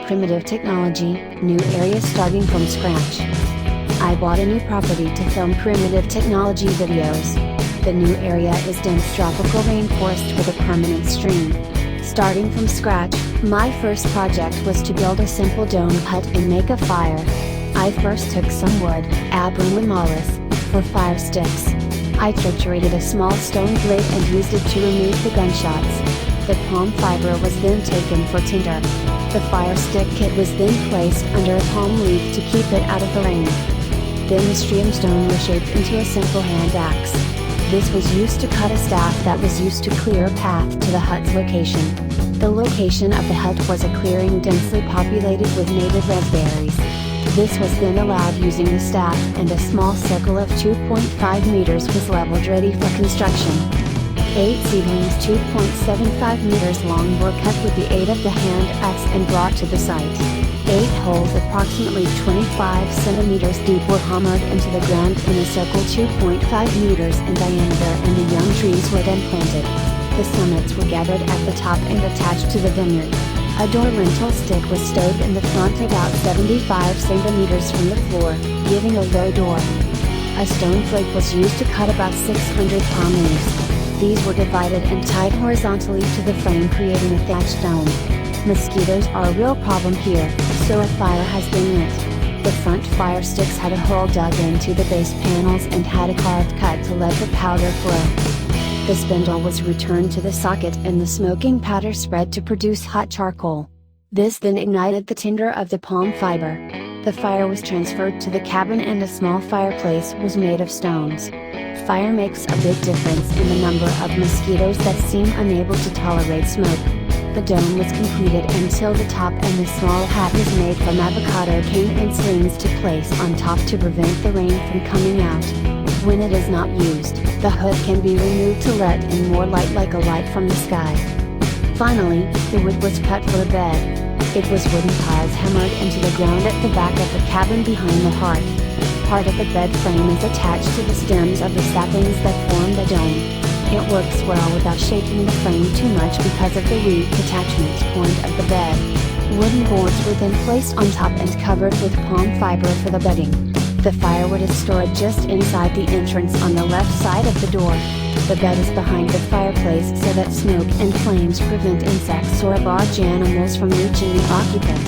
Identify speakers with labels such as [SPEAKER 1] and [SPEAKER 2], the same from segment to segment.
[SPEAKER 1] primitive technology, new area starting from scratch. I bought a new property to film primitive technology videos. The new area is dense tropical rainforest with a permanent stream. Starting from scratch, my first project was to build a simple dome hut and make a fire. I first took some wood, abramamolis, for fire sticks. I triturated a small stone blade and used it to remove the gunshots. The palm fiber was then taken for tinder. The fire stick kit was then placed under a palm leaf to keep it out of the rain. Then the stream stone was shaped into a simple hand axe. This was used to cut a staff that was used to clear a path to the hut's location. The location of the hut was a clearing densely populated with native raspberries. This was then allowed using the staff, and a small circle of 2.5 meters was leveled ready for construction. 8 seedlings 2.75 meters long were cut with the aid of the hand axe and brought to the site. 8 holes approximately 25 centimeters deep were hammered into the ground in a circle 2.5 meters in diameter, and the young trees were then planted. The summits were gathered at the top and attached to the vineyard. A door lintel stick was stowed in the front about 75 centimeters from the floor, giving a low door. A stone flake was used to cut about 600 palm leaves. These were divided and tied horizontally to the frame, creating a thatched dome. Mosquitoes are a real problem here, so a fire has been lit. The front fire sticks had a hole dug into the base panels and had a carved cut to let the powder flow. The spindle was returned to the socket and the smoking powder spread to produce hot charcoal. This then ignited the tinder of the palm fiber. The fire was transferred to the cabin and a small fireplace was made of stones. Fire makes a big difference in the number of mosquitoes that seem unable to tolerate smoke. The dome was completed until the top, and the small hat was made from avocado cane and slings to place on top to prevent the rain from coming out. When it is not used, the hood can be removed to let in more light, like a light from the sky. Finally, the wood was cut for a bed. It was wooden piles hammered into the ground at the back of the cabin behind the hearth. Part of the bed frame is attached to the stems of the saplings that form the dome. It works well without shaking the frame too much because of the weak attachment point of the bed. Wooden boards were then placed on top and covered with palm fiber for the bedding. The firewood is stored just inside the entrance on the left side of the door. The bed is behind the fireplace so that smoke and flames prevent insects or large animals from reaching the occupant.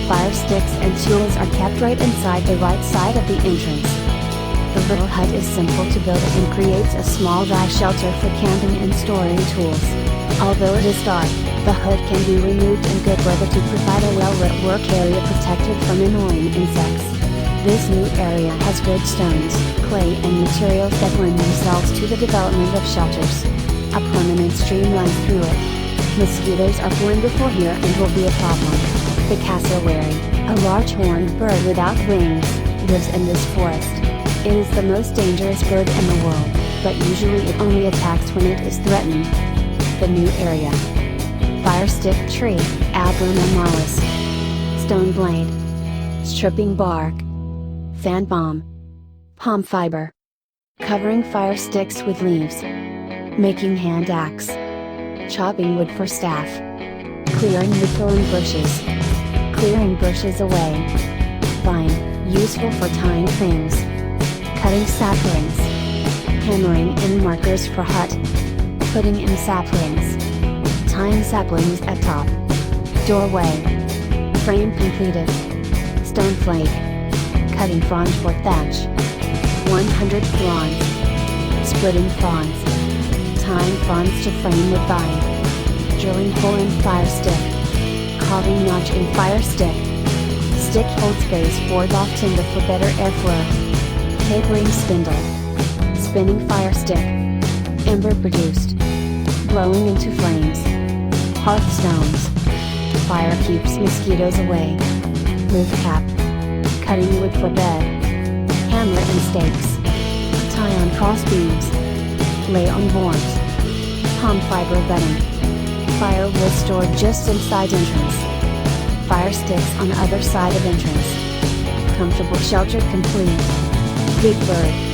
[SPEAKER 1] Fire sticks and tools are kept right inside the right side of the entrance. The little hut is simple to build and creates a small dry shelter for camping and storing tools. Although it is dark, the hood can be removed in good weather to provide a well-lit work area protected from annoying insects. This new area has good stones, clay and materials that lend themselves to the development of shelters. A permanent stream runs through it. Mosquitoes are plentiful here and will be a problem. The cassowary, a large horned bird without wings, lives in this forest. It is the most dangerous bird in the world, but usually it only attacks when it is threatened. The new area. Fire stick tree, abramamolis. Stone blade. Stripping bark. Fan palm. Palm fiber. Covering fire sticks with leaves. Making hand axe. Chopping wood for staff. Clearing the thorn bushes. Clearing bushes away. Vine, useful for tying things. Cutting saplings. Hammering in markers for hut. Putting in saplings. Tying saplings at top. Doorway. Frame completed. Stone flake. Cutting fronds for thatch. 100 fronds. Splitting fronds. Tying fronds to frame with vine. Drilling hole in fire stick. Carving notch in fire stick. Stick holds base for loft timber for better airflow. Tapering spindle. Spinning fire stick. Ember produced. Blowing into flames. Hearthstones. Fire keeps mosquitoes away. Roof cap. Cutting wood for bed. Hammer and stakes. Tie on cross beams. Lay on boards. Palm fiber bedding. Firewood stored just inside entrance. Fire sticks on other side of entrance. Comfortable shelter complete. Big bird.